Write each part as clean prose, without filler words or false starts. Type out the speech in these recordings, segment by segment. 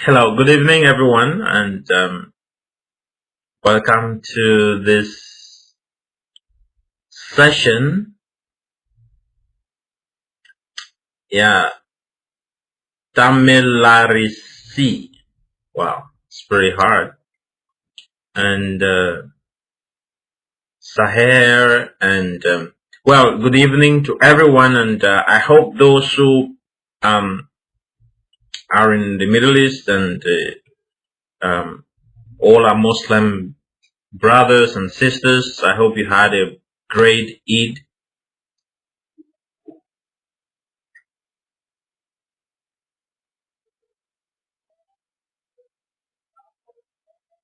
Hello, good evening, everyone, and welcome to this session. Yeah, Tamilarisi. Wow, it's pretty hard. And Saher, and good evening to everyone, and I hope those who um, are in the Middle East and all our Muslim brothers and sisters, I hope you had a great Eid.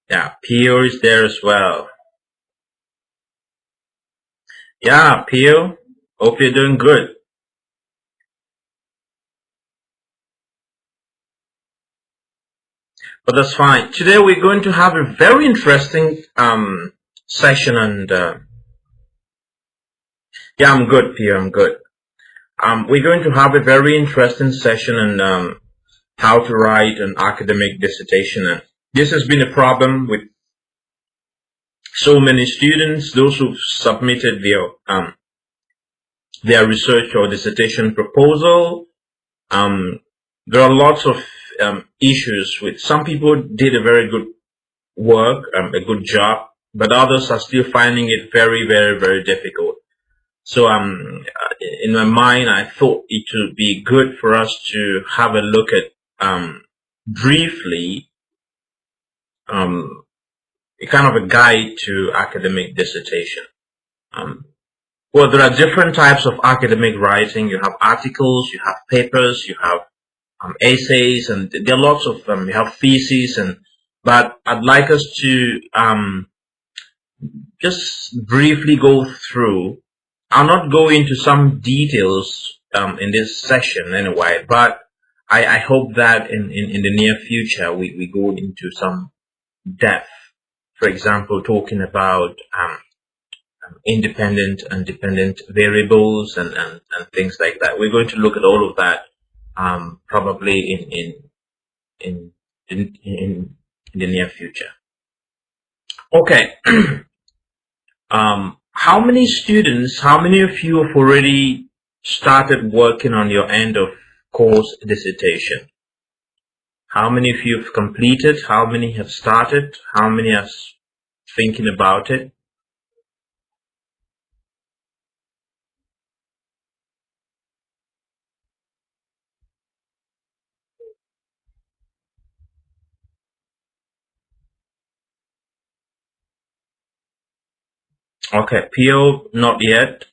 Yeah, Pio is there as well. Yeah, Pio. Hope you're doing good. But that's fine. Today we're going to have a very interesting session, and yeah, I'm good, Pio. I'm good. We're going to have a very interesting session on how to write an academic dissertation, and this has been a problem with so many students. Those who've submitted their research or dissertation proposal. There are lots of issues with some people did a very good work, a good job, but others are still finding it very, very, very difficult. So, in my mind, I thought it would be good for us to have a look at briefly a kind of a guide to academic dissertation. Well, there are different types of academic writing. You have articles, you have papers, you have essays, and there are lots of them. You have theses, but I'd like us to just briefly go through. I'll not go into some details in this session anyway, but I hope that in the near future we go into some depth. For example, talking about independent and dependent variables and things like that. We're going to look at all of that probably in the near future. Okay. How many students, how many of you have already started working on your end of course dissertation? How many of you have completed? How many have started? How many are thinking about it? Okay, PO, not yet.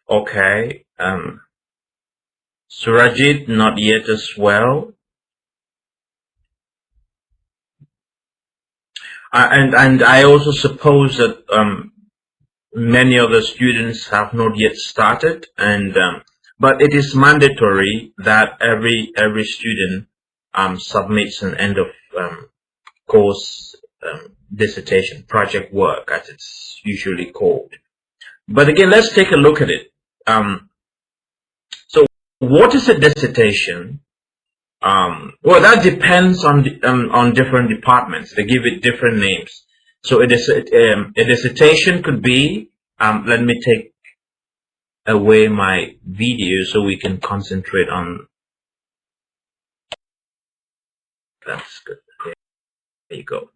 Okay. Surajit, not yet as well. And I also suppose that many of the students have not yet started, and but it is mandatory that every student submits an end of course dissertation project work, as it's usually called. But again, let's take a look at it. So, what is a dissertation? Well, that depends on different departments. They give it different names. So, a dissertation could be. Let me take away my video so we can concentrate on. That's good. There you go.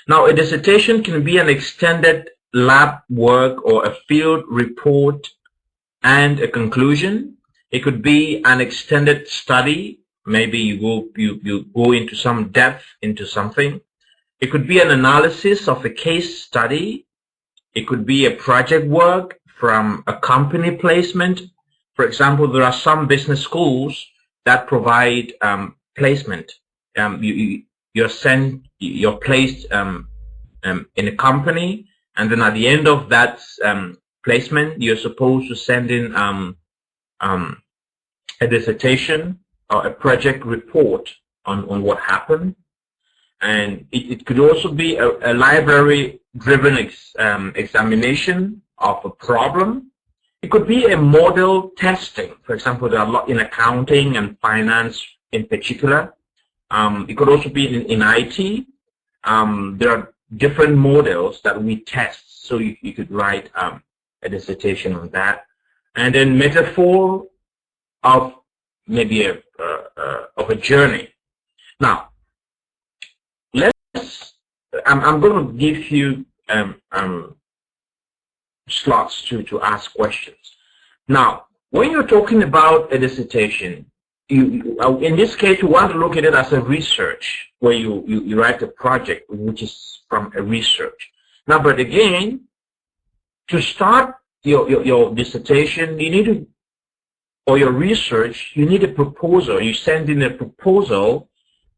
Now, a dissertation can be an extended lab work or a field report and a conclusion. It could be an extended study. Maybe you go into some depth into something. It could be an analysis of a case study. It could be a project work from a company placement. For example, there are some business schools that provide placement. You're placed in a company, and then at the end of that placement, you're supposed to send in a dissertation or a project report on what happened. And it could also be a library-driven examination of a problem. It could be a model testing. For example, there are a lot in accounting and finance in particular. It could also be in IT. There are different models that we test. So you could write a dissertation on that. And then metaphor of maybe of a journey. Now, I'm going to give you slots to ask questions. Now, when you're talking about a dissertation, in this case, you want to look at it as a research, where you write a project which is from a research. Now, but again, to start your dissertation, you need to, or your research, you need a proposal. You send in a proposal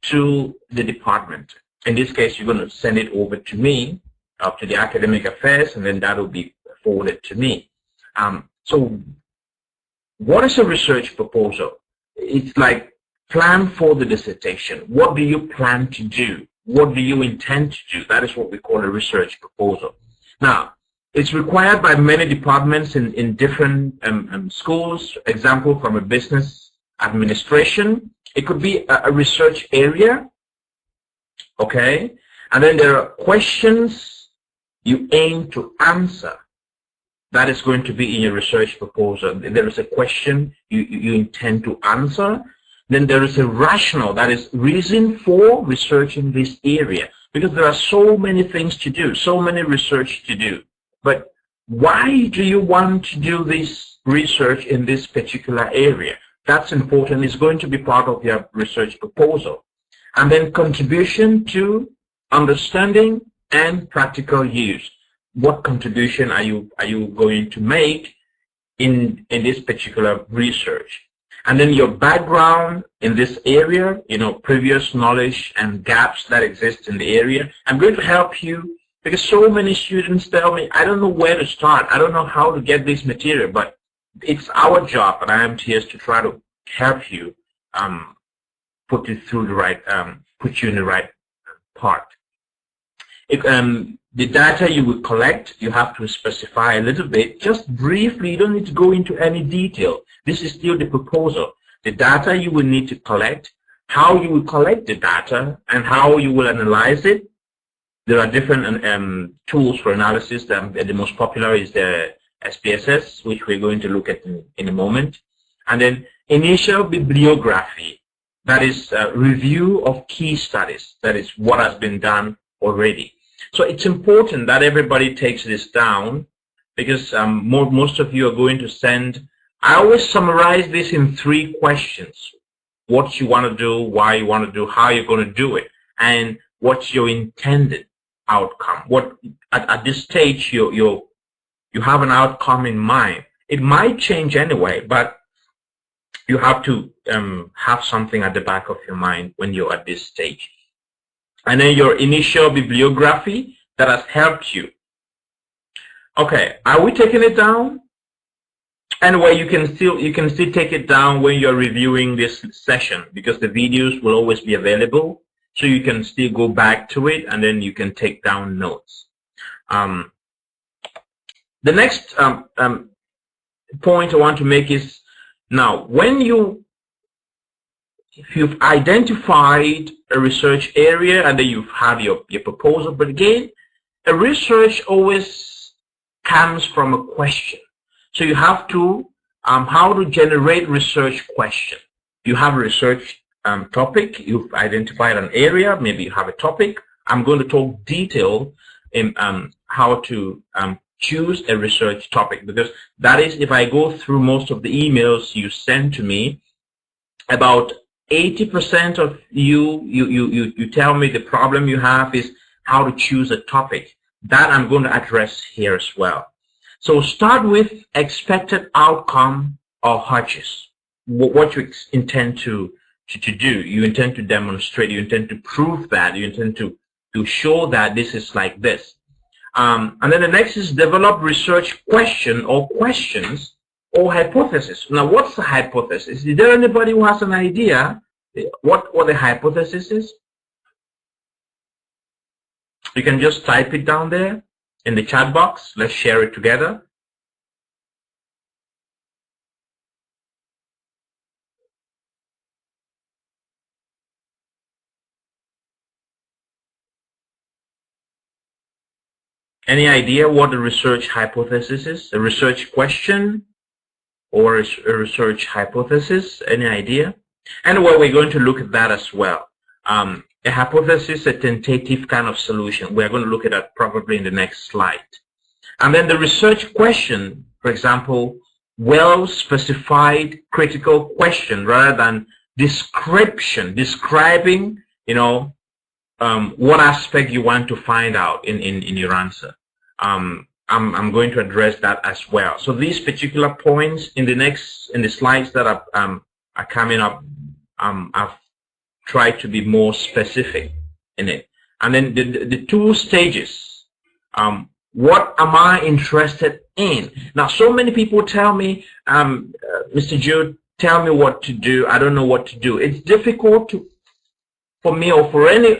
to the department. In this case, you're going to send it over to me, up to the academic affairs, and then that will be forwarded to me. So what is a research proposal? It's like plan for the dissertation. What do you plan to do? What do you intend to do? That is what we call a research proposal. Now, it's required by many departments in different schools. Example, from a business administration. It could be a research area. Okay? And then there are questions you aim to answer. That is going to be in your research proposal. There is a question you intend to answer. Then there is a rationale, that is reason for researching this area. Because there are so many things to do, so many research to do. But why do you want to do this research in this particular area? That's important. It's going to be part of your research proposal. And then contribution to understanding and practical use. What contribution are you going to make in this particular research? And then your background in this area, previous knowledge and gaps that exist in the area. I'm going to help you, because so many students tell me, I don't know where to start. I don't know how to get this material, but it's our job, and I am here to try to help you put it through the right, put you in the right part. The data you will collect, you have to specify a little bit, just briefly. You don't need to go into any detail. This is still the proposal. The data you will need to collect, how you will collect the data, and how you will analyze it. There are different tools for analysis. The most popular is the SPSS, which we're going to look at in a moment. And then initial bibliography, that is a review of key studies. That is what has been done already. So it's important that everybody takes this down, because most of you are going to send. I always summarize this in 3 questions. What you want to do, why you want to do, how you're going to do it, and what's your intended outcome. What at this stage you have an outcome in mind. It might change anyway, but you have to have something at the back of your mind when you're at this stage. And then your initial bibliography that has helped you. Okay, are we taking it down? Anyway, you can still take it down when you're reviewing this session, because the videos will always be available, so you can still go back to it, and then you can take down notes. The next point I want to make is, now when if you've identified a research area and then you've had your proposal, but again, a research always comes from a question. So you have to, how to generate research question. You have a research topic, you've identified an area, maybe you have a topic. I'm going to talk detail in how to choose a research topic, because that is, if I go through most of the emails you send to me, about 80% of you tell me the problem you have is how to choose a topic. That I'm going to address here as well. So start with expected outcome or HUTCHES. What you intend to do. You intend to demonstrate, you intend to prove that, you intend to show that this is like this. And then the next is develop research question or questions or hypothesis. Now, what's the hypothesis? Is there anybody who has an idea what the hypothesis is? You can just type it down there in the chat box. Let's share it together. Any idea what a research hypothesis is? A research question or a research hypothesis? Any idea? Anyway, we're going to look at that as well. A hypothesis, a tentative kind of solution. We're going to look at that probably in the next slide. And then the research question, for example, well-specified critical question rather than description, describing, what aspect you want to find out in your answer. I'm going to address that as well. So these particular points in the slides that are coming up, I've tried to be more specific in it. And then the two stages. What am I interested in? Now, so many people tell me, Mr. Jude, tell me what to do. I don't know what to do. It's difficult for me or for any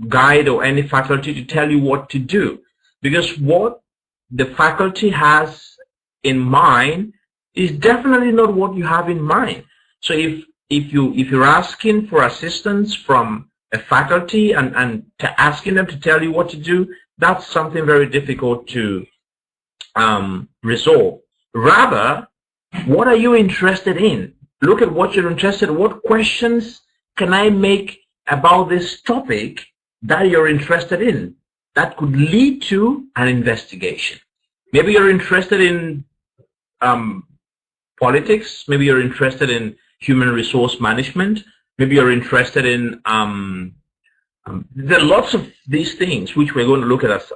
guide or any faculty to tell you what to do, because what the faculty has in mind is definitely not what you have in mind. So if you're asking for assistance from a faculty and asking them to tell you what to do, that's something very difficult to resolve. Rather, what are you interested in? Look at what you're interested in. What questions can I make about this topic that you're interested in that could lead to an investigation? Maybe you're interested in politics. Maybe you're interested in human resource management. Maybe you're interested in there are lots of these things which we're going to look at as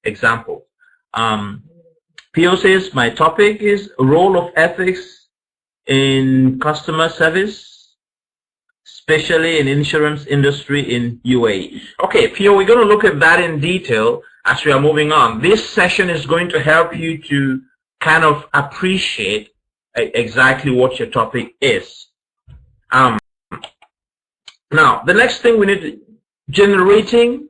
example. PO says my topic is role of ethics in customer service, especially in insurance industry in UAE. Okay, PO, we're going to look at that in detail as we are moving on. This session is going to help you to kind of appreciate exactly what your topic is. Now, the next thing we need to generating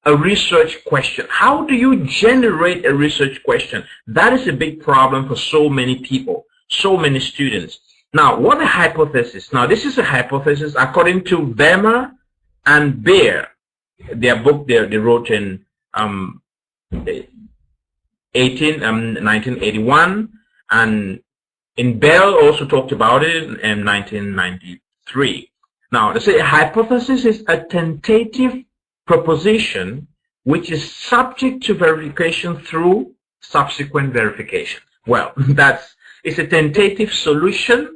a research question. How do you generate a research question? That is a big problem for so many people, so many students. Now, what a hypothesis? Now, this is a hypothesis according to Vermeer and Baer. Their book they wrote in 1981, and in Bell also talked about it in 1993. Now, they say a hypothesis is a tentative proposition which is subject to verification through subsequent verification. Well, it's a tentative solution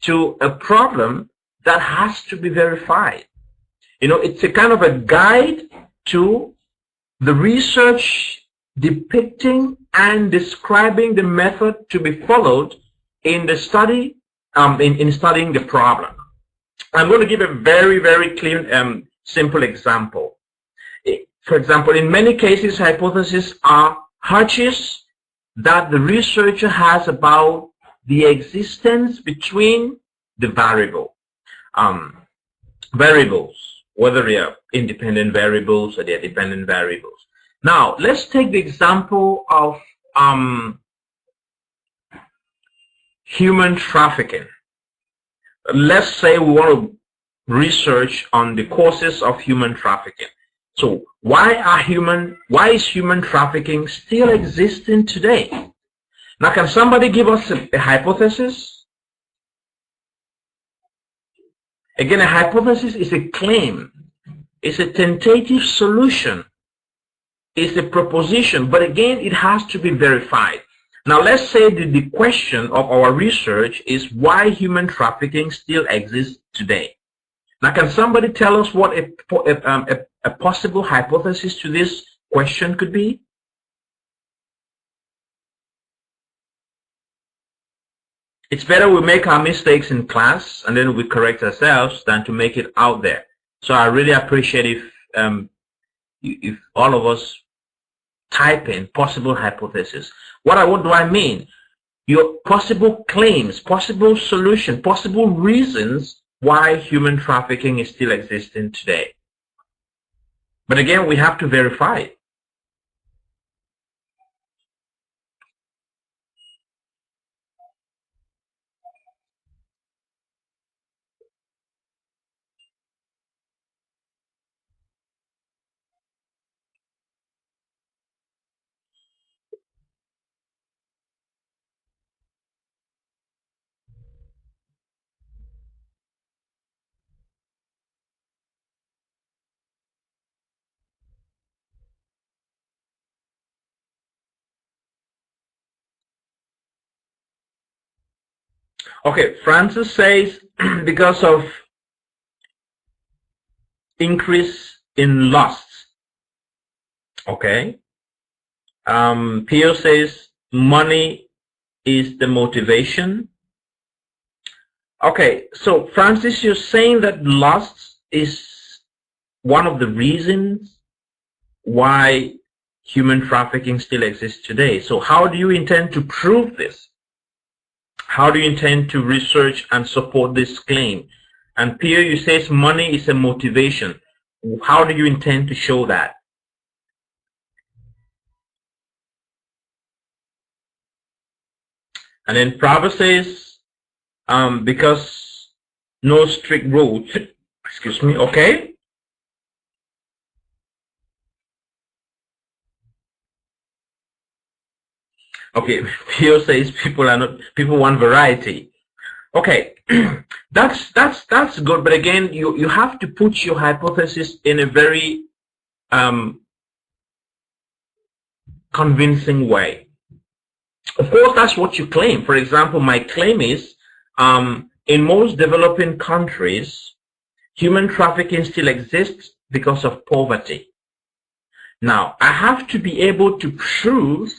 to a problem that has to be verified. It's a kind of a guide to the research depicting and describing the method to be followed in the study, in studying the problem. I'm going to give a very, very clear, simple example. For example, in many cases, hypotheses are hunches that the researcher has about the existence between the variables, whether they are independent variables or they are dependent variables. Now, let's take the example of human trafficking. Let's say we want to research on the causes of human trafficking. So why is human trafficking still existing today? Now, can somebody give us a hypothesis? Again, a hypothesis is a claim. It's a tentative solution. It's a proposition, but again, it has to be verified. Now, let's say that the question of our research is why human trafficking still exists today. Now, can somebody tell us what a possible hypothesis to this question could be? It's better we make our mistakes in class and then we correct ourselves than to make it out there. So I really appreciate if all of us type in possible hypothesis. What do I mean? Your possible claims, possible solution, possible reasons why human trafficking is still existing today. But again, we have to verify it. Okay, Francis says because of increase in lusts. Okay. Pio says money is the motivation. Okay, so Francis, you're saying that lust is one of the reasons why human trafficking still exists today. So how do you intend to prove this? How do you intend to research and support this claim? And Pierre, you says money is a motivation. How do you intend to show that? And then Prabha says, because no strict rules. Excuse me, okay? Okay, Pierre says people want variety. Okay, that's good, but again, you have to put your hypothesis in a very convincing way. Of course, that's what you claim. For example, my claim is, in most developing countries, human trafficking still exists because of poverty. Now, I have to be able to prove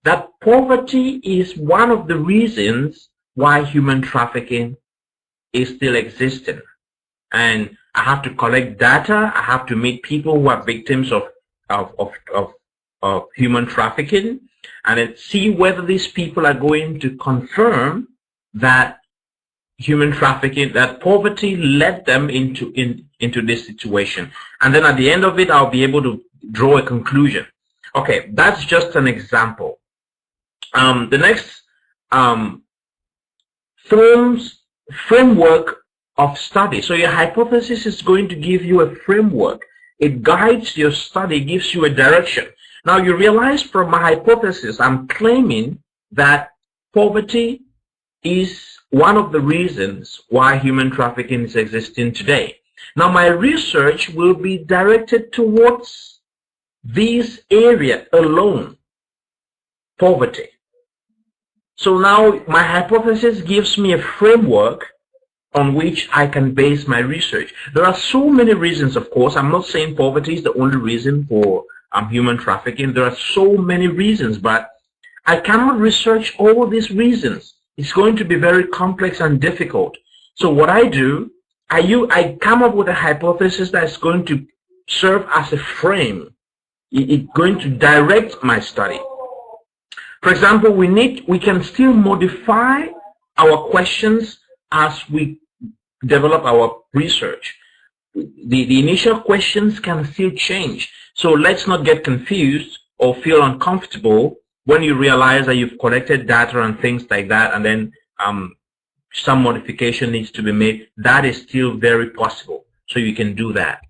that poverty is one of the reasons why human trafficking is still existing. And I have to collect data. I have to meet people who are victims of human trafficking, and then see whether these people are going to confirm that human trafficking, that poverty led them into this situation. And then at the end of it, I'll be able to draw a conclusion. Okay, that's just an example. The next framework of study. So your hypothesis is going to give you a framework. It guides your study, gives you a direction. Now you realize from my hypothesis, I'm claiming that poverty is one of the reasons why human trafficking is existing today. Now my research will be directed towards this area alone, poverty. So now my hypothesis gives me a framework on which I can base my research. There are so many reasons, of course. I'm not saying poverty is the only reason for human trafficking. There are so many reasons, but I cannot research all these reasons. It's going to be very complex and difficult. So what I do, I come up with a hypothesis that's going to serve as a frame. It's going to direct my study. For example, we can still modify our questions as we develop our research. The initial questions can still change. So let's not get confused or feel uncomfortable when you realize that you've collected data and things like that, and then some modification needs to be made. That is still very possible. So you can do that.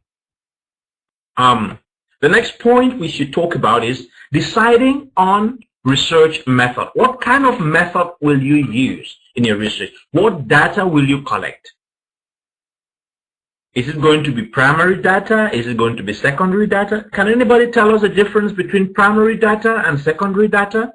The next point we should talk about is deciding on research method. What kind of method will you use in your research? What data will you collect? Is it going to be primary data? Is it going to be secondary data? Can anybody tell us the difference between primary data and secondary data?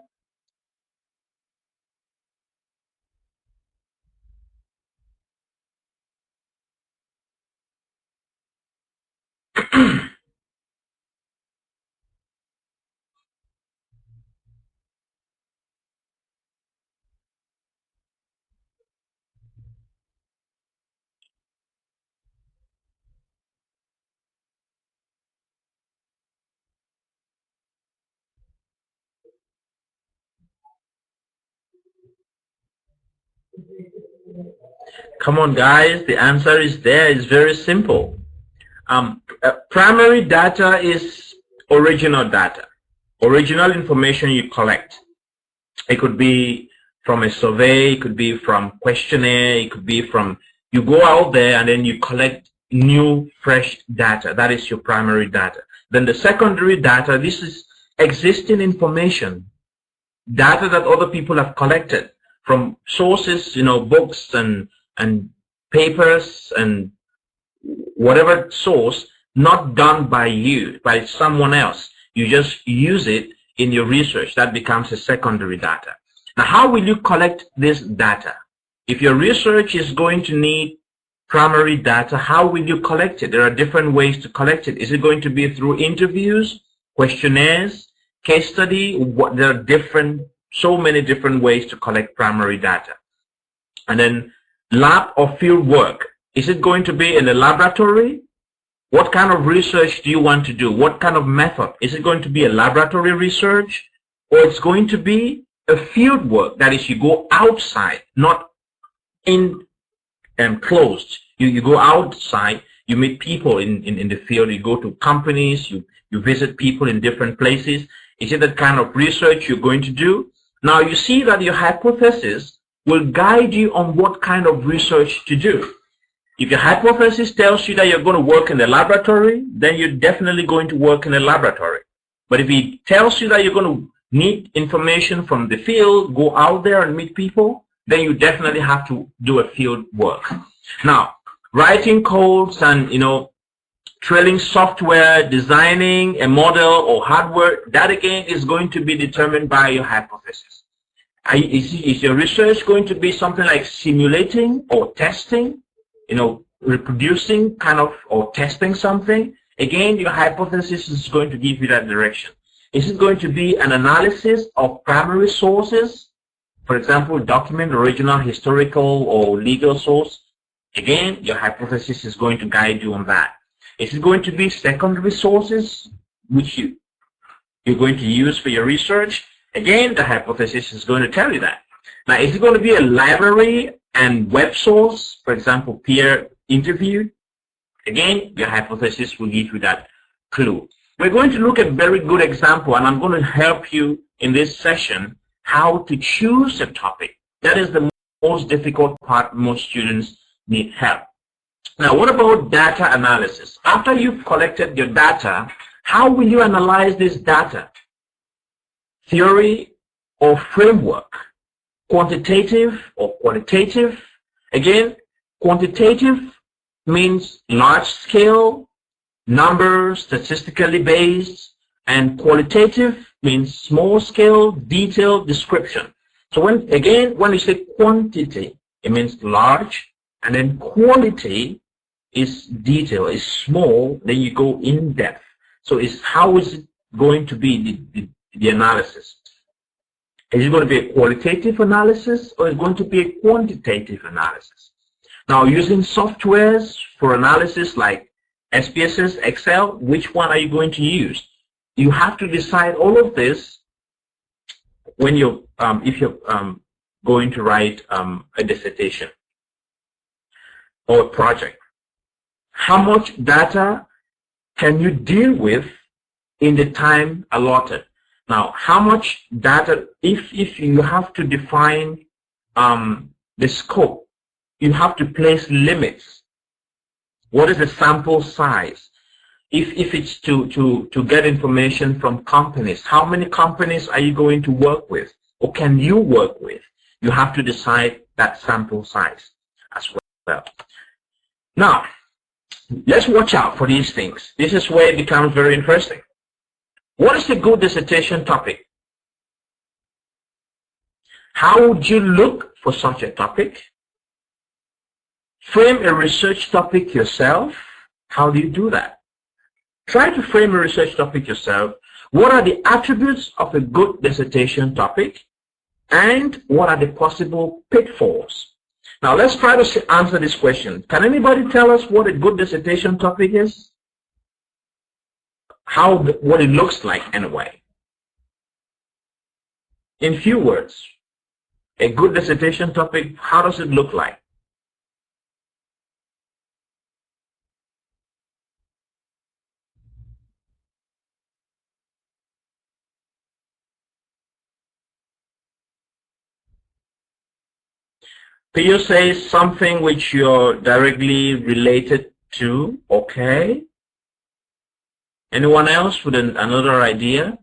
Come on, guys. The answer is there. It's very simple. Primary data is original data, original information you collect. It could be from a survey, it could be from questionnaire, it could be from, you go out there and then you collect new, fresh data. That is your primary data. Then the secondary data, this is existing information, data that other people have collected from sources, books and papers and whatever source, not done by you, by someone else. You just use it in your research. That becomes a secondary data. Now, how will you collect this data? If your research is going to need primary data, how will you collect it? There are different ways to collect it. Is it going to be through interviews, questionnaires, case study? There are so many different ways to collect primary data. And then lab or field work. Is it going to be in a laboratory? What kind of research do you want to do? What kind of method? Is it going to be a laboratory research, or it's going to be a field work? That is, you go outside, not in closed. You go outside, you meet people in the field, you go to companies, you visit people in different places. Is it that kind of research you're going to do? Now you see that your hypothesis will guide you on what kind of research to do. If your hypothesis tells you that you're going to work in the laboratory, then you're definitely going to work in a laboratory. But if it tells you that you're going to need information from the field, go out there and meet people, then you definitely have to do a field work. Now, writing codes and, trailing software, designing a model or hardware, that again is going to be determined by your hypothesis. Is your research going to be something like simulating or testing, reproducing or testing something? Again, your hypothesis is going to give you that direction. Is it going to be an analysis of primary sources? For example, document, original, historical, or legal source. Again, your hypothesis is going to guide you on that. Is it going to be secondary sources, which you're going to use for your research? Again, the hypothesis is going to tell you that. Now, is it going to be a library and web source, for example, peer interview? Again, your hypothesis will give you that clue. We're going to look at a very good example, and I'm going to help you in this session how to choose a topic. That is the most difficult part. Most students need help. Now, what about data analysis? After you've collected your data, how will you analyze this data? Theory or framework? Quantitative or qualitative? Again, quantitative means large scale, numbers, statistically based, and qualitative means small scale, detailed description. So when you say quantity, it means large, and then quality is detail, is small, then you go in depth. So how is it going to be the analysis? Is it going to be a qualitative analysis, or is it going to be a quantitative analysis? Now, using softwares for analysis like SPSS, Excel, which one are you going to use? You have to decide all of this when if you're going to write a dissertation or a project. How much data can you deal with in the time allotted? Now, how much data, if you have to define the scope, you have to place limits. What is the sample size? If it's to get information from companies, how many companies are you going to work with, or can you work with? You have to decide that sample size as well. Now, let's watch out for these things. This is where it becomes very interesting. What is a good dissertation topic? How would you look for such a topic? Frame a research topic yourself. How do you do that? Try to frame a research topic yourself. What are the attributes of a good dissertation topic? And what are the possible pitfalls? Now let's try to answer this question. Can anybody tell us what a good dissertation topic is? What it looks like anyway. In few words, a good dissertation topic, how does it look like? Pio says something which you're directly related to. Okay. Anyone else with another idea?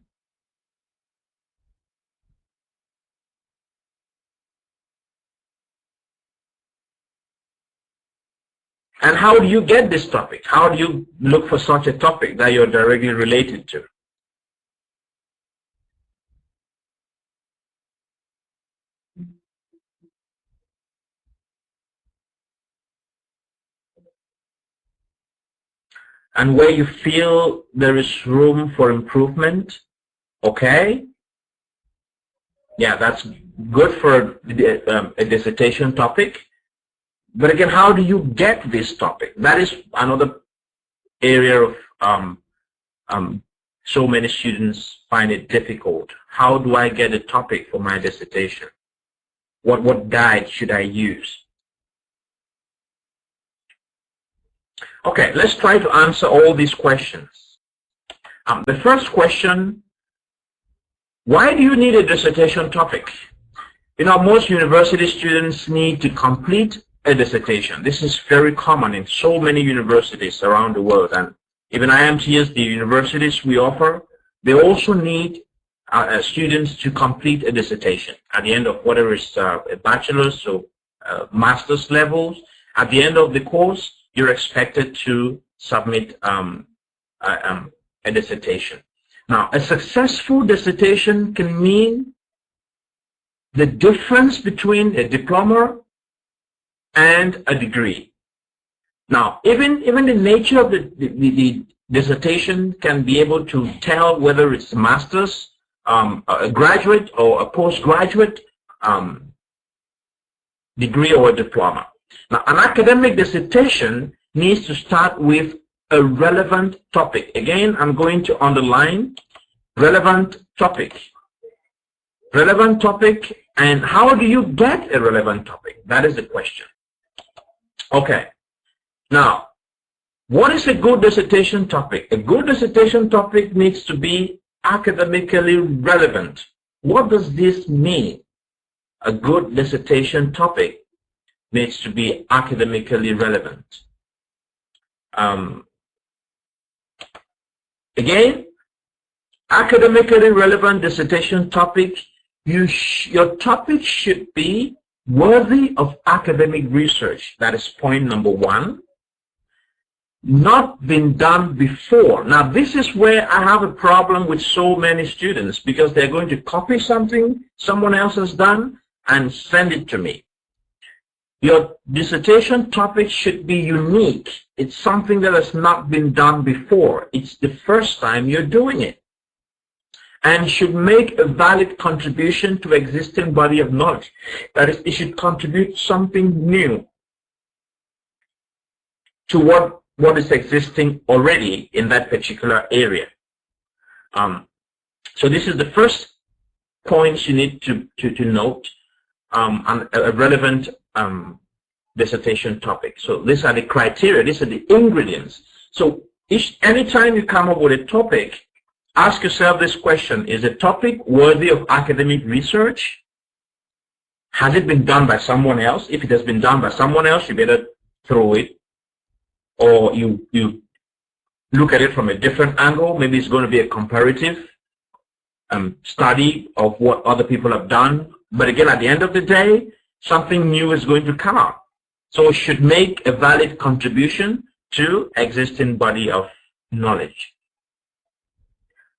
And how do you get this topic? How do you look for such a topic that you're directly related to? and where you feel there is room for improvement. Okay? Yeah, that's good for a dissertation topic. But again, how do you get this topic? That is another area of so many students find it difficult. How do I get a topic for my dissertation? What guide should I use? Okay, let's try to answer all these questions. The first question, why do you need a dissertation topic? You know, most university students need to complete a dissertation. This is very common in so many universities around the world, and even IMTS, the universities we offer, they also need students to complete a dissertation at the end of whatever is a bachelor's or master's levels. At the end of the course, you're expected to submit a dissertation. Now, a successful dissertation can mean the difference between a diploma and a degree. Now, even the nature of the dissertation can be able to tell whether it's a master's, a graduate, or a postgraduate degree or a diploma. Now, an academic dissertation needs to start with a relevant topic. Again, I'm going to underline relevant topic. Relevant topic, and how do you get a relevant topic? That is the question. Okay. Now, what is a good dissertation topic? A good dissertation topic needs to be academically relevant. What does this mean? A good dissertation topic needs to be academically relevant. Again, academically relevant dissertation topic, your topic should be worthy of academic research. That is point number one. Not been done before. Now, this is where I have a problem with so many students, because they're going to copy something someone else has done and send it to me. Your dissertation topic should be unique. It's something that has not been done before. It's the first time you're doing it, and should make a valid contribution to existing body of knowledge. That is, it should contribute something new to what is existing already in that particular area. So this is the first point you need to note, a relevant dissertation topic. So these are the criteria, these are the ingredients. So anytime you come up with a topic, ask yourself this question: is the topic worthy of academic research? Has it been done by someone else? If it has been done by someone else, you better throw it, or you look at it from a different angle. Maybe it's going to be a comparative study of what other people have done. But again, at the end of the day, something new is going to come out. So it should make a valid contribution to existing body of knowledge.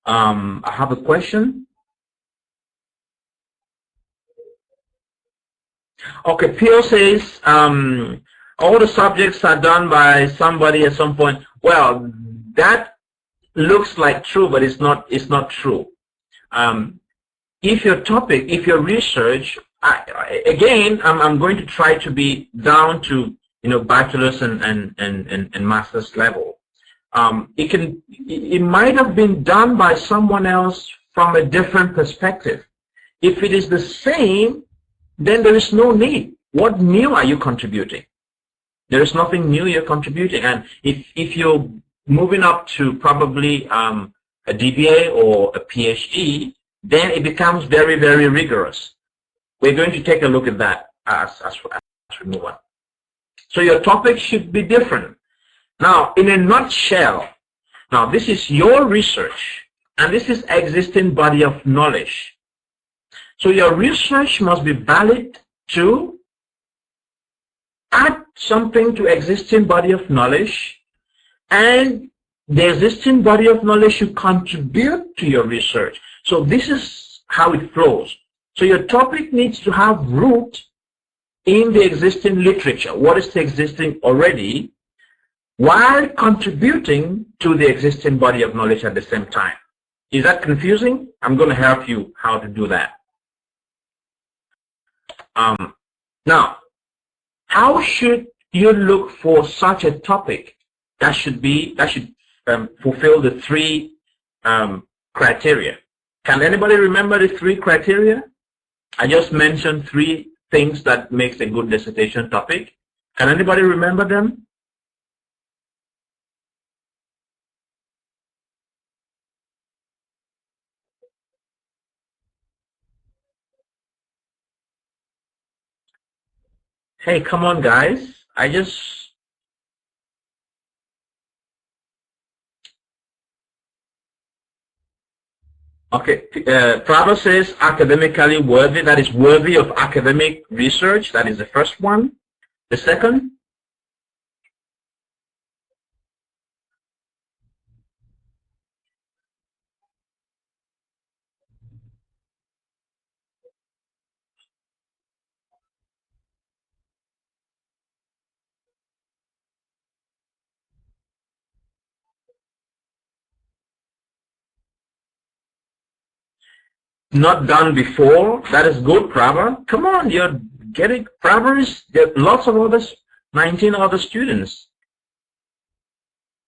I have a question. Okay, Pio says, all the subjects are done by somebody at some point. Well, that looks like true, but it's not true. If your topic, if your research, again, I'm going to try to be down to, you know, bachelor's and master's level. It might have been done by someone else from a different perspective. If it is the same, then there is no need. What new are you contributing? There is nothing new you're contributing. And if you're moving up to probably a DBA or a PhD, then it becomes very, very rigorous. We're going to take a look at that as we move on. So your topic should be different. Now, in a nutshell, now this is your research, and this is existing body of knowledge. So your research must be valid to add something to existing body of knowledge, and the existing body of knowledge should contribute to your research. So this is how it flows. So your topic needs to have root in the existing literature. What is existing already? while contributing to the existing body of knowledge at the same time. Is that confusing? I'm going to help you how to do that. Now, how should you look for such a topic that should fulfill the three criteria? Can anybody remember the three criteria? I just mentioned three things that makes a good dissertation topic. Can anybody remember them? Hey, come on, guys. Okay, Prabha says academically worthy, that is worthy of academic research. That is the first one. The second? Not done before. That is good, Prabha. Come on, you're getting Prabha. There are lots of others, 19 other students.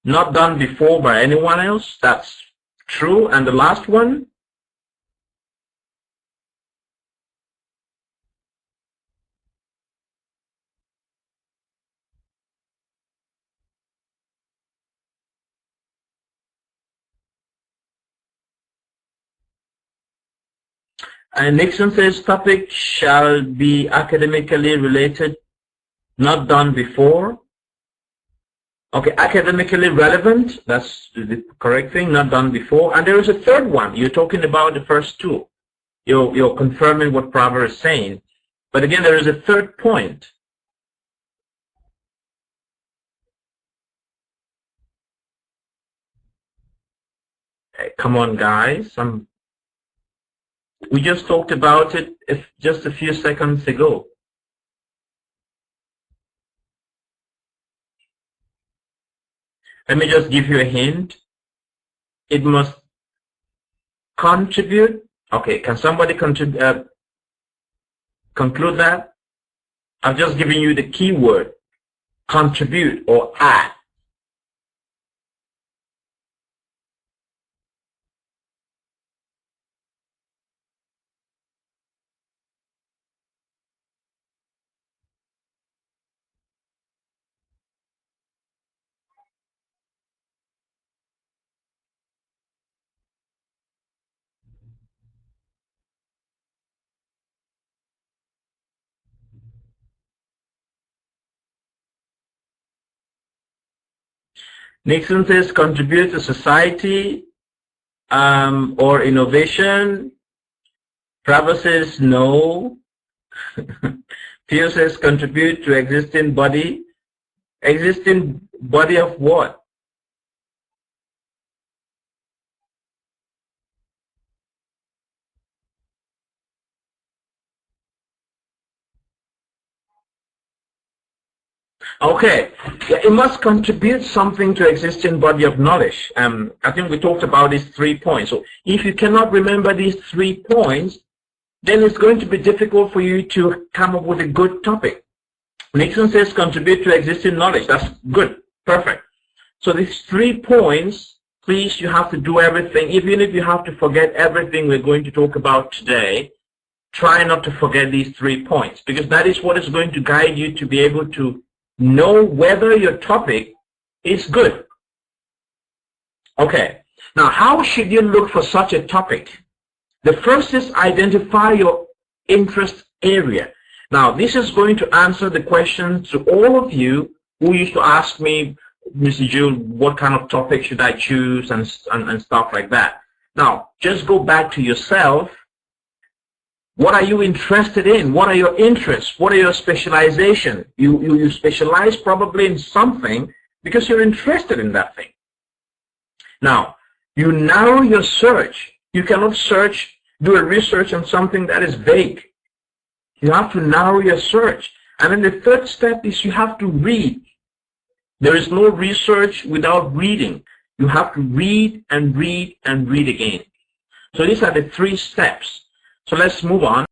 Not done before by anyone else. That's true. And the last one? And Nixon says topic shall be academically related, not done before. Okay, academically relevant, that's the correct thing, not done before. And there is a third one. You're talking about the first two. You're confirming what Prabha is saying. But again, there is a third point. Hey, come on, guys. We just talked about it just a few seconds ago. Let me just give you a hint. It must contribute. Okay, can somebody conclude that? I've just given you the key word, contribute or add. Nixon says contribute to society or innovation. Prabha says no. Theo says contribute to existing body. Existing body of what? Okay, yeah, it must contribute something to existing body of knowledge. I think we talked about these 3 points. So if you cannot remember these 3 points, then it's going to be difficult for you to come up with a good topic. Nixon says contribute to existing knowledge. That's good, perfect. So these 3 points, please, you have to do everything. Even if you have to forget everything we're going to talk about today, try not to forget these 3 points, because that is what is going to guide you to be able to know whether your topic is good. Okay, now how should you look for such a topic? The first is identify your interest area. Now this is going to answer the question to all of you who used to ask me, Mr. Jude, what kind of topic should I choose and stuff like that. Now just go back to yourself. What are you interested in? What are your interests? What are your specialization? You specialize probably in something because you're interested in that thing. Now, you narrow your search. You cannot do a research on something that is vague. You have to narrow your search. And then the third step is you have to read. There is no research without reading. You have to read and read and read again. So these are the 3 steps. So let's move on.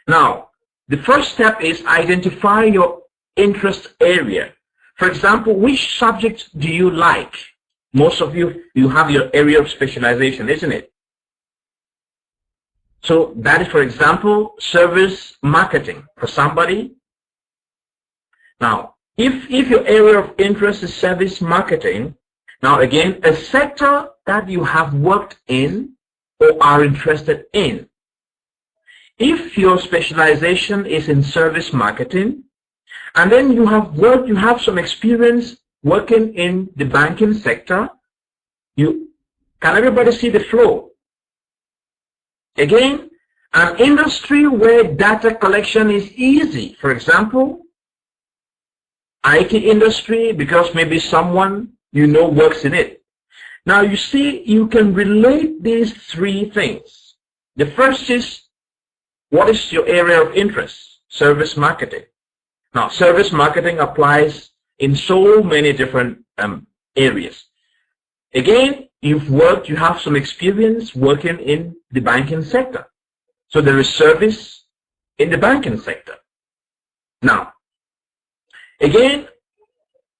Now, the first step is identify your interest area. For example, which subject do you like? Most of you have your area of specialization, isn't it? So that is, for example, service marketing for somebody. Now, if your area of interest is service marketing, now again, a sector that you have worked in or are interested in. If your specialization is in service marketing, and then you have some experience working in the banking sector, can everybody see the flow? Again, an industry where data collection is easy. For example, IT industry, because maybe someone you know works in it. Now you see, you can relate these 3 things. The first is, what is your area of interest? Service marketing. Now, service marketing applies in so many different areas. Again, you have some experience working in the banking sector. So there is service in the banking sector. Now, again,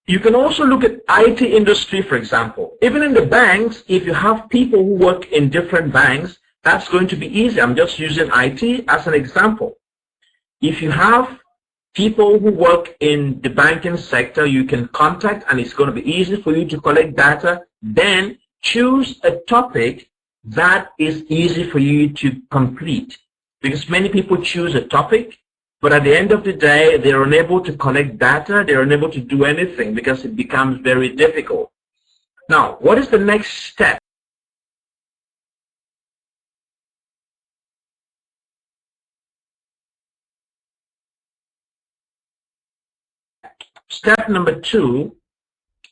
you can also look at IT industry, for example. Even in the banks, if you have people who work in different banks, that's going to be easy. I'm just using IT as an example. If you have people who work in the banking sector, you can contact, and it's going to be easy for you to collect data. Then choose a topic that is easy for you to complete. Because many people choose a topic, but at the end of the day, they're unable to collect data, they're unable to do anything because it becomes very difficult. Now, what is the next step? Step number 2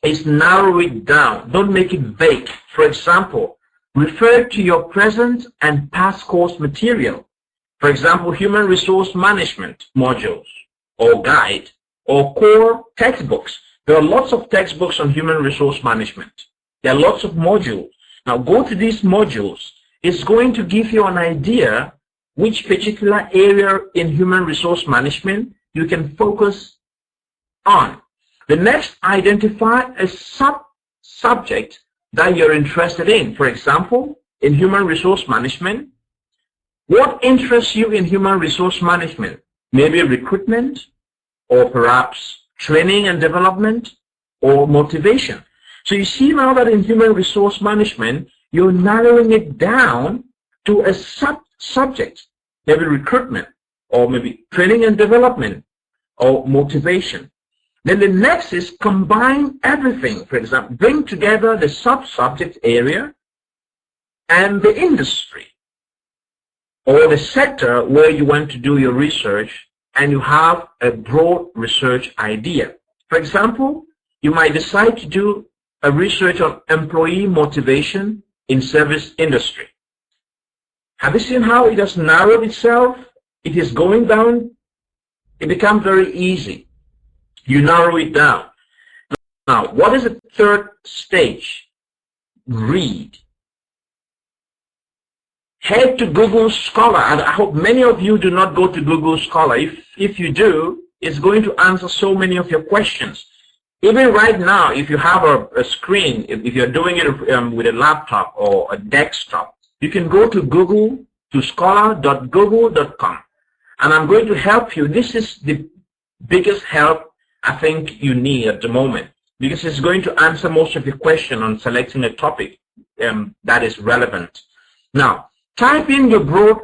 is narrow it down. Don't make it vague. For example, refer to your present and past course material. For example, human resource management modules or guide or core textbooks. There are lots of textbooks on human resource management. There are lots of modules. Now go to these modules. It's going to give you an idea which particular area in human resource management you can focus on. The next, identify a subject that you're interested in. For example, in human resource management, what interests you in human resource management? Maybe recruitment, or perhaps training and development, or motivation. So you see now that in human resource management, you're narrowing it down to a subject, maybe recruitment, or maybe training and development, or motivation. Then the next is combine everything. For example, bring together the sub-subject area and the industry or the sector where you want to do your research, and you have a broad research idea. For example, you might decide to do a research on employee motivation in service industry. Have you seen how it has narrowed itself? It is going down. It becomes very easy. You narrow it down. Now, what is the 3rd stage? Read. Head to Google Scholar, and I hope many of you do not go to Google Scholar. If you do, it's going to answer so many of your questions. Even right now, if you have a screen, if you're doing it with a laptop or a desktop, you can go to Google, to scholar.google.com, and I'm going to help you. This is the biggest help I think you need at the moment, because it's going to answer most of your question on selecting a topic that is relevant. Now, type in your broad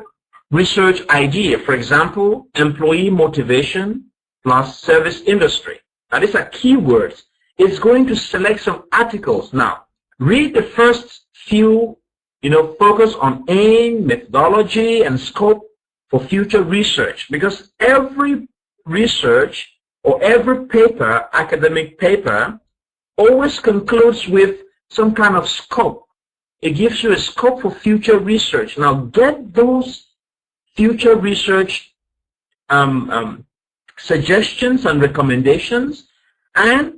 research idea. For example, employee motivation plus service industry. Now, these are keywords. It's going to select some articles. Now, read the first few, focus on aim, methodology, and scope for future research, because every research or every paper, academic paper, always concludes with some kind of scope. It gives you a scope for future research. Now get those future research suggestions and recommendations, and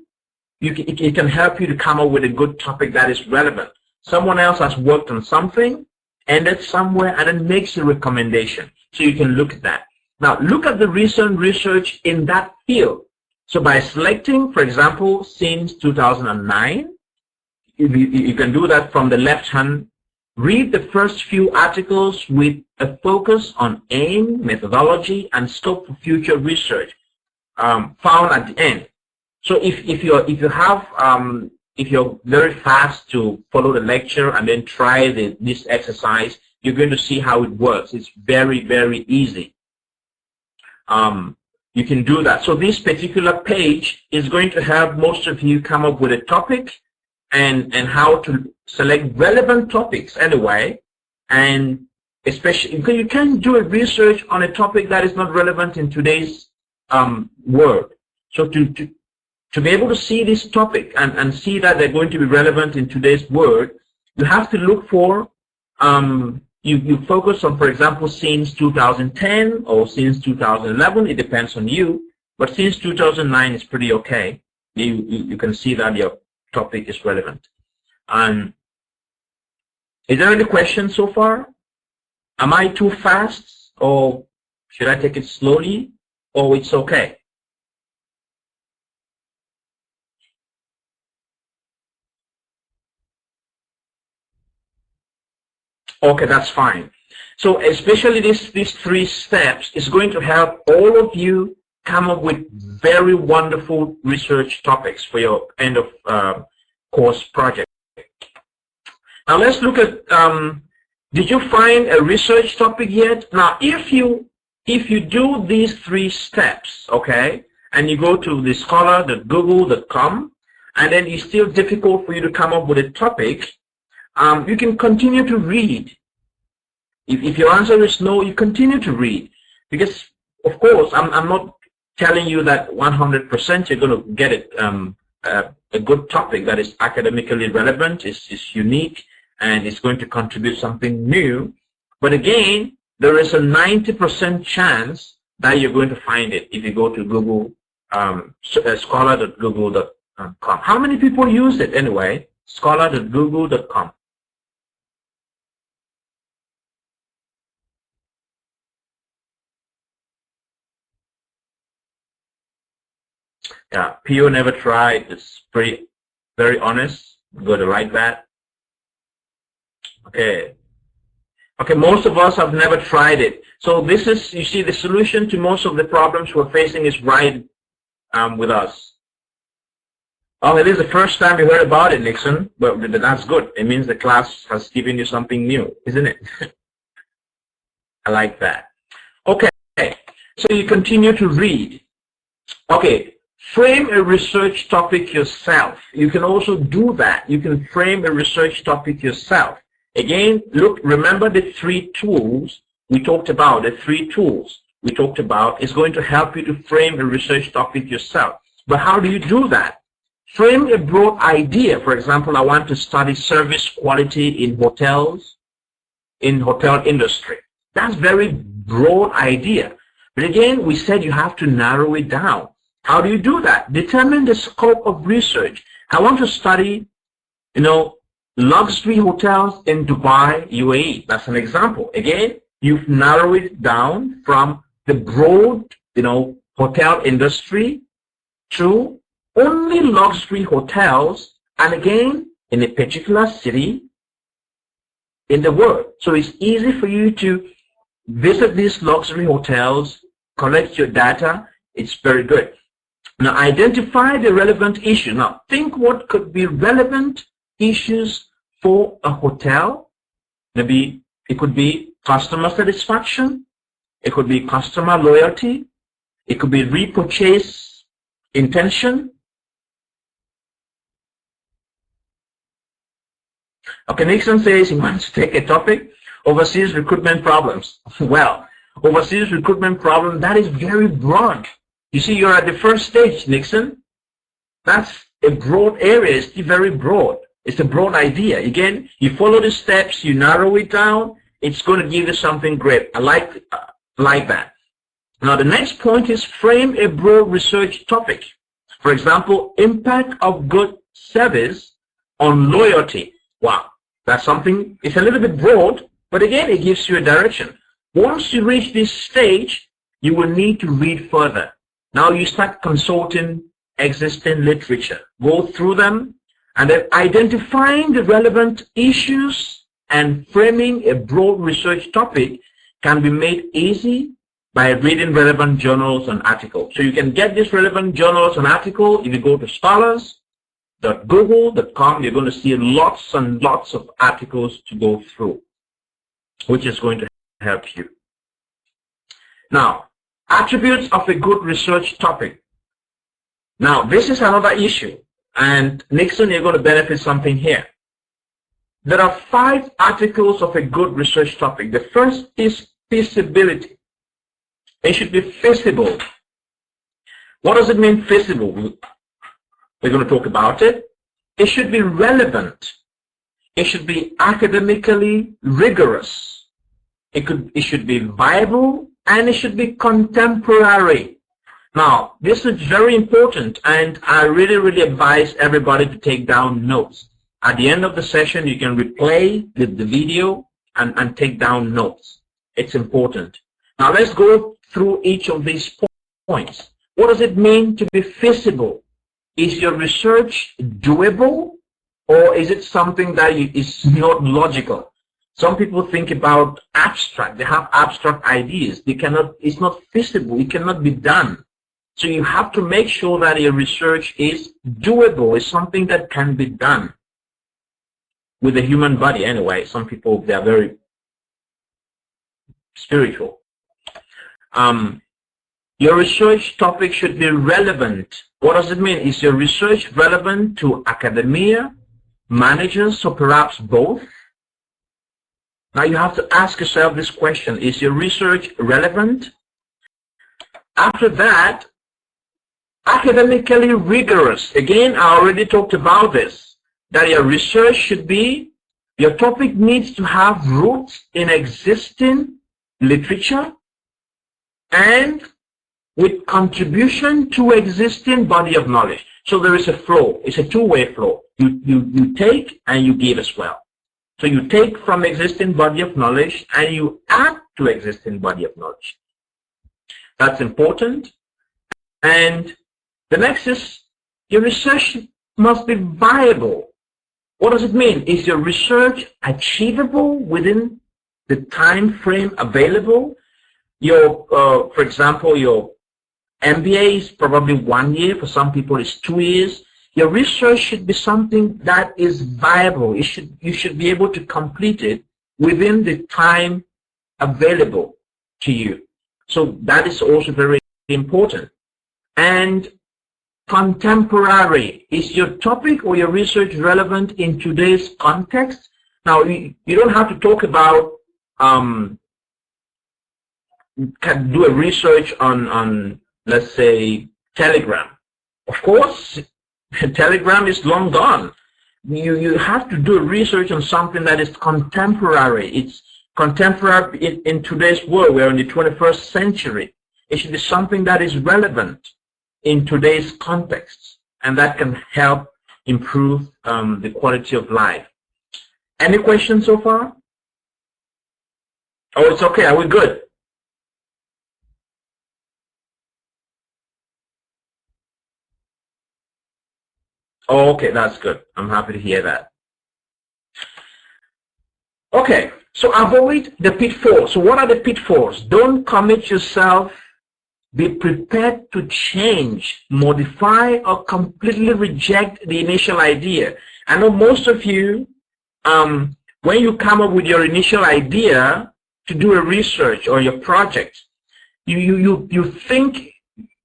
it can help you to come up with a good topic that is relevant. Someone else has worked on something, ended somewhere, and then makes a recommendation. So you can look at that. Now, look at the recent research in that field. So by selecting, for example, since 2009, you can do that from the left hand. Read the first few articles with a focus on aim, methodology, and scope for future research found at the end. So if you're very fast to follow the lecture and then try this exercise, you're going to see how it works. It's very, very easy. You can do that. So this particular page is going to help most of you come up with a topic and how to select relevant topics anyway. And especially because you can't do a research on a topic that is not relevant in today's world. So to be able to see this topic and see that they're going to be relevant in today's world, you have to look for, you focus on, for example, since 2010 or since 2011. It depends on you. But since 2009 is pretty okay. You can see that your topic is relevant. Is there any questions so far? Am I too fast, or should I take it slowly, or it's okay? Okay, that's fine. So especially these 3 steps is going to help all of you come up with very wonderful research topics for your end of course project. Now let's look at, did you find a research topic yet? Now if you do these 3 steps, okay, and you go to the scholar.google.com, and then it's still difficult for you to come up with a topic, you can continue to read. If your answer is no, you continue to read. Because, of course, I'm not telling you that 100% you're going to get it, a good topic that is academically relevant, is unique, and is going to contribute something new. But again, there is a 90% chance that you're going to find it if you go to Google, scholar.google.com. How many people use it anyway? Scholar.google.com. Yeah, PO never tried. It's very honest. I'm going to write that. Okay. Okay, most of us have never tried it. So this is, you see, the solution to most of the problems we're facing is right with us. Oh, it is the first time you heard about it, Nixon. But that's good. It means the class has given you something new, isn't it? I like that. Okay, so you continue to read. Okay, frame a research topic yourself. You can also do that. You can frame a research topic yourself. Again, look, remember the 3 tools we talked about. The 3 tools we talked about is going to help you to frame a research topic yourself. But how do you do that? Frame a broad idea. For example, I want to study service quality in hotels, in hotel industry. That's very broad idea. But again, we said you have to narrow it down. How do you do that? Determine the scope of research. I want to study, luxury hotels in Dubai, UAE. That's an example. Again, you've narrowed it down from the broad, hotel industry to only luxury hotels, and again, in a particular city in the world. So it's easy for you to visit these luxury hotels, collect your data. It's very good. Now, identify the relevant issue. Now, think what could be relevant issues for a hotel. Maybe it could be customer satisfaction. It could be customer loyalty. It could be repurchase intention. Okay, Nixon says he wants to take a topic, overseas recruitment problems. Well, overseas recruitment problem, that is very broad. You see, you're at the first stage, Nixon. That's a broad area. It's very broad. It's a broad idea. Again, you follow the steps, you narrow it down, it's going to give you something great. I like that. Now, the next point is frame a broad research topic. For example, impact of good service on loyalty. Wow, that's something, it's a little bit broad, but again, it gives you a direction. Once you reach this stage, you will need to read further. Now you start consulting existing literature. Go through them and then identifying the relevant issues and framing a broad research topic can be made easy by reading relevant journals and articles. So you can get these relevant journals and articles if you go to scholars.google.com. You're going to see lots and lots of articles to go through, which is going to help you. Now, attributes of a good research topic. Now, this is another issue, and Nixon, you're going to benefit something here. There are 5 articles of a good research topic. The first is feasibility. It should be feasible. What does it mean, feasible? We're going to talk about it. It should be relevant. It should be academically rigorous. It should be viable, and it should be contemporary. Now, this is very important, and I really advise everybody to take down notes. At the end of the session, you can replay the video and take down notes. It's important. Now, let's go through each of these points. What does it mean to be feasible? Is your research doable, or is it something that is not logical? Some people think about abstract. They have abstract ideas. It's not feasible. It cannot be done. So you have to make sure that your research is doable. It's something that can be done with the human body anyway. Some people, they are very spiritual. Your research topic should be relevant. What does it mean? Is your research relevant to academia, managers, or perhaps both? Now you have to ask yourself this question. Is your research relevant? After that, academically rigorous. Again, I already talked about this. That your research should be, your topic needs to have roots in existing literature and with contribution to existing body of knowledge. So there is a flow. It's a two-way flow. You take and you give as well. So you take from existing body of knowledge and you add to existing body of knowledge. That's important. And the next is your research must be viable. What does it mean? Is your research achievable within the time frame available? For example, your MBA is probably 1 year. For some people, it's 2 years. Your research should be something that is viable. You should be able to complete it within the time available to you. So that is also very important. And contemporary. Is your topic or your research relevant in today's context? Now, you don't have to talk about, can do a research on, let's say, Telegram. Of course, Telegram is long gone. You have to do a research on something that is contemporary. It's contemporary in today's world. We're in the 21st century. It should be something that is relevant in today's context, and that can help improve the quality of life. Any questions so far? Oh, it's okay. Are we good? Oh, okay, that's good. I'm happy to hear that. Okay, so avoid the pitfalls. So what are the pitfalls? Don't commit yourself. Be prepared to change, modify, or completely reject the initial idea. I know most of you, when you come up with your initial idea to do a research or your project, you think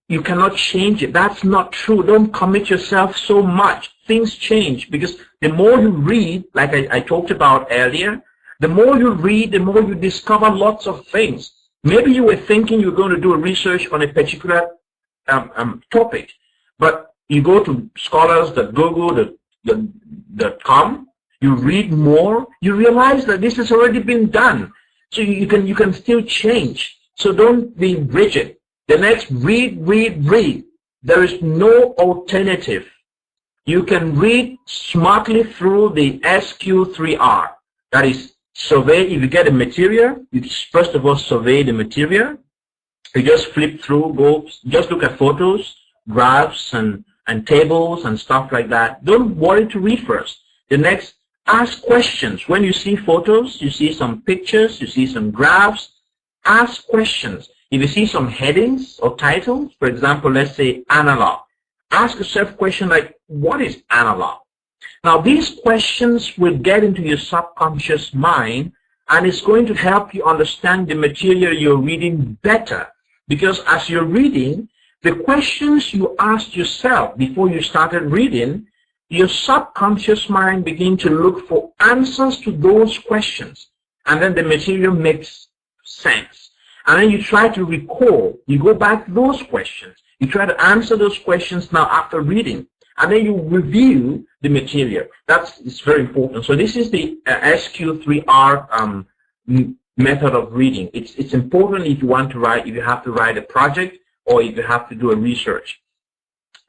you cannot change it. That's not true. Don't commit yourself so much. Things change because the more you read, like I talked about earlier, the more you read, the more you discover lots of things. Maybe you were thinking you're going to do a research on a particular topic, but you go to scholars.google.com, you read more, you realize that this has already been done. So you can still change. So don't be rigid. The next, read, read, read. There is no alternative. You can read smartly through the SQ3R. That is, survey. If you get a material, you first of all survey the material. You just flip through, just look at photos, graphs, and tables and stuff like that. Don't worry to read first. The next, ask questions. When you see photos, you see some pictures, you see some graphs, ask questions. If you see some headings or titles, for example, let's say analog, ask yourself a question like, what is analog? Now, these questions will get into your subconscious mind, and it's going to help you understand the material you're reading better. Because as you're reading, the questions you asked yourself before you started reading, your subconscious mind begins to look for answers to those questions. And then the material makes sense. And then you try to recall, you go back to those questions. You try to answer those questions now after reading. And then you review the material. It's very important. So this is the SQ3R method of reading. It's important if you want to write, if you have to write a project or if you have to do a research.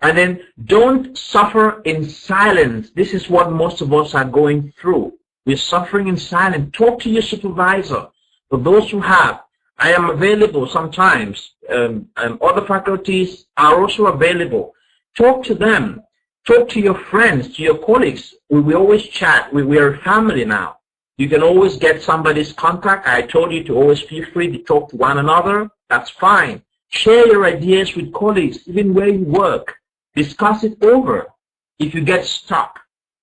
And then don't suffer in silence. This is what most of us are going through. We're suffering in silence. Talk to your supervisor. For those who have, I am available sometimes. Other faculties are also available. Talk to them. Talk to your friends, to your colleagues. We always chat. We are a family now. You can always get somebody's contact. I told you to always feel free to talk to one another. That's fine. Share your ideas with colleagues, even where you work. Discuss it over if you get stuck.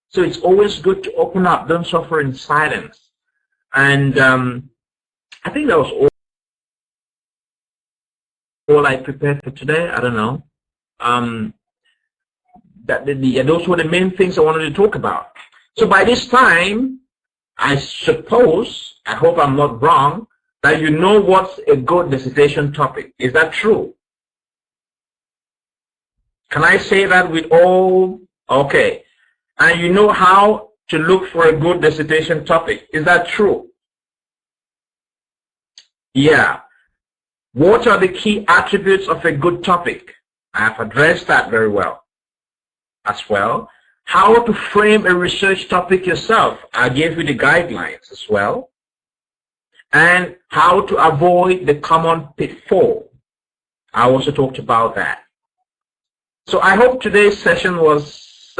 So it's always good to open up. Don't suffer in silence. And I think that was all I prepared for today. I don't know. Those were the main things I wanted to talk about. So by this time, I suppose, I hope I'm not wrong, that you know what's a good dissertation topic. Is that true? Can I say that with all? Okay. And you know how to look for a good dissertation topic. Is that true? Yeah. What are the key attributes of a good topic? I have addressed that very well. As well, how to frame a research topic yourself. I gave you the guidelines as well. And how to avoid the common pitfall. I also talked about that. So I hope today's session was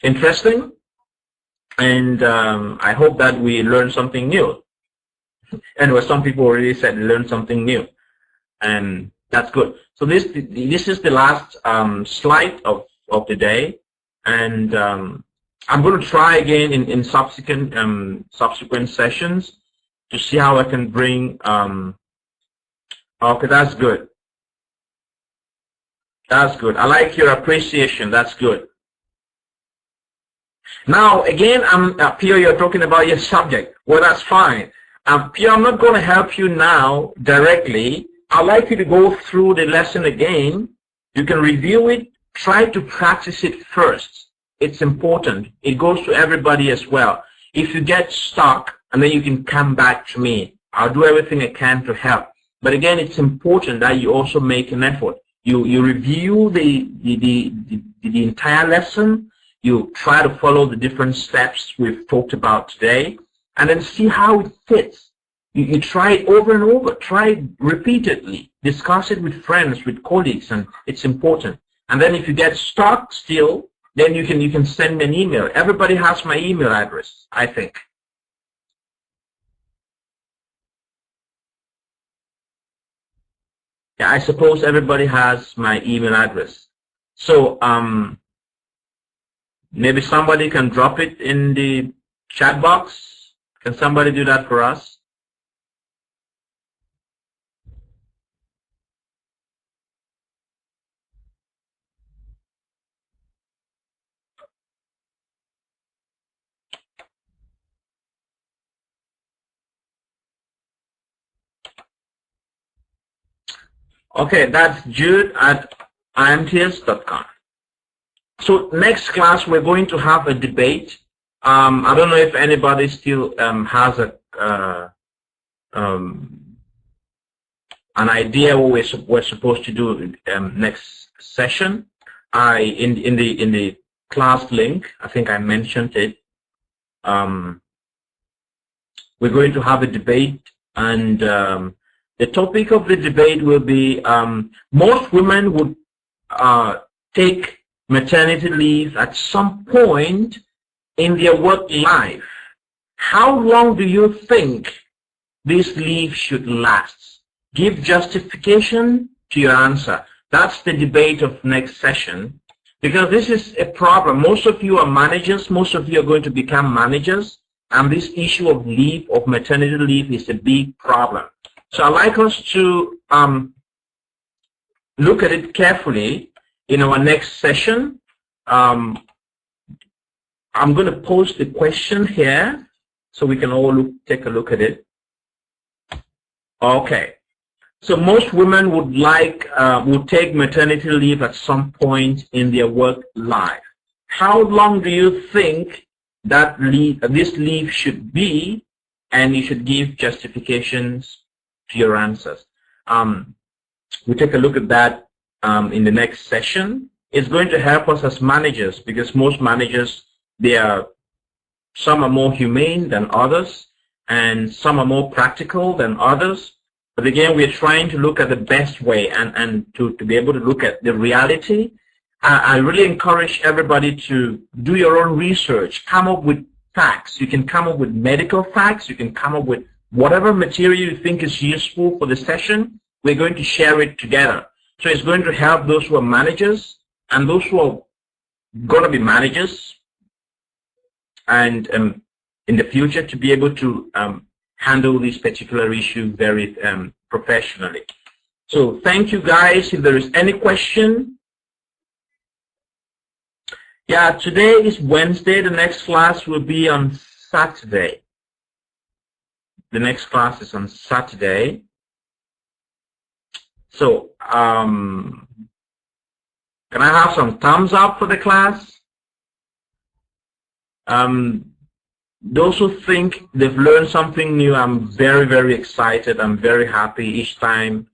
interesting. And I hope that we learned something new. Anyway, some people already said they learned something new. And that's good. So this is the last slide of the day, and I'm going to try again in subsequent sessions to see how I can bring. Okay, that's good. That's good. I like your appreciation. That's good. Now again, Pierre, you're talking about your subject. Well, that's fine. Pierre, I'm not going to help you now directly. I'd like you to go through the lesson again. You can review it. Try to practice it first. It's important. It goes to everybody as well. If you get stuck, and then you can come back to me. I'll do everything I can to help. But again, it's important that you also make an effort. You review the entire lesson. You try to follow the different steps we've talked about today, and then see how it fits. You try it over and over. Try it repeatedly. Discuss it with friends, with colleagues, and it's important. And then if you get stuck still, then you can send me an email. Everybody has my email address, I think. Yeah, I suppose everybody has my email address. So maybe somebody can drop it in the chat box. Can somebody do that for us? Okay, that's Jude at imts.com. So next class, we're going to have a debate. I don't know if anybody still has a an idea what we're supposed to do next session. In the class link, I think I mentioned it. We're going to have a debate, and the topic of the debate will be most women would take maternity leave at some point in their work life. How long do you think this leave should last? Give justification to your answer. That's the debate of next session, because this is a problem. Most of you are managers. Most of you are going to become managers, and this issue of leave, of maternity leave, is a big problem. So I'd like us to look at it carefully in our next session. I'm going to post the question here so we can all take a look at it. Okay. So most women would take maternity leave at some point in their work life. How long do you think that this leave should be? And you should give justifications to your answers. We'll take a look at that in the next session. It's going to help us as managers, because most managers, some are more humane than others, and some are more practical than others. But again, we're trying to look at the best way and to be able to look at the reality. I really encourage everybody to do your own research, come up with facts. You can come up with medical facts. You can come up with whatever material you think is useful for the session. We're going to share it together. So it's going to help those who are managers and those who are going to be managers and in the future to be able to handle this particular issue very professionally. So thank you guys. If there is any question. Yeah, today is Wednesday. The next class will be on Saturday. The next class is on Saturday. So can I have some thumbs up for the class? Those who think they've learned something new, I'm very, very excited. I'm very happy each time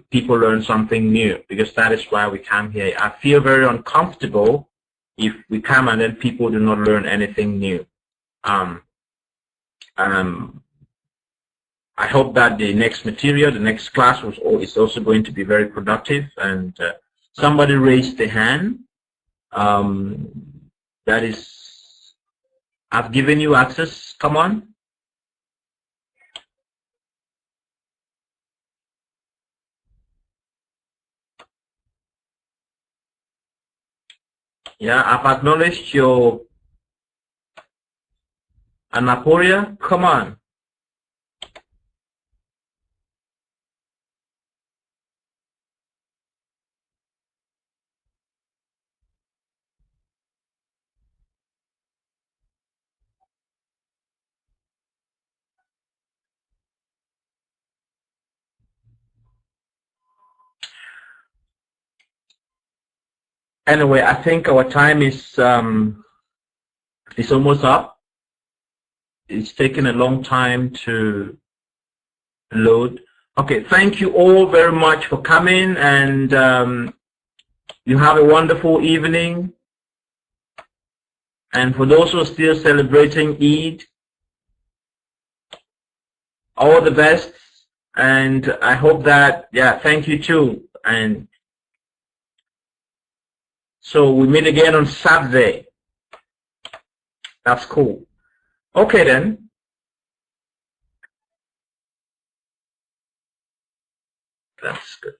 people learn something new, because that is why we come here. I feel very uncomfortable if we come and then people do not learn anything new. I hope that the next material, the next class is also going to be very productive. And somebody raised the hand. That is, I've given you access. Come on. Yeah, I've acknowledged your Anaporia. Come on. Anyway, I think our time is almost up. It's taken a long time to load. Okay, thank you all very much for coming, and you have a wonderful evening. And for those who are still celebrating Eid, all the best. And I hope that, yeah, thank you too. And so we meet again on Saturday. That's cool. Okay then. That's good.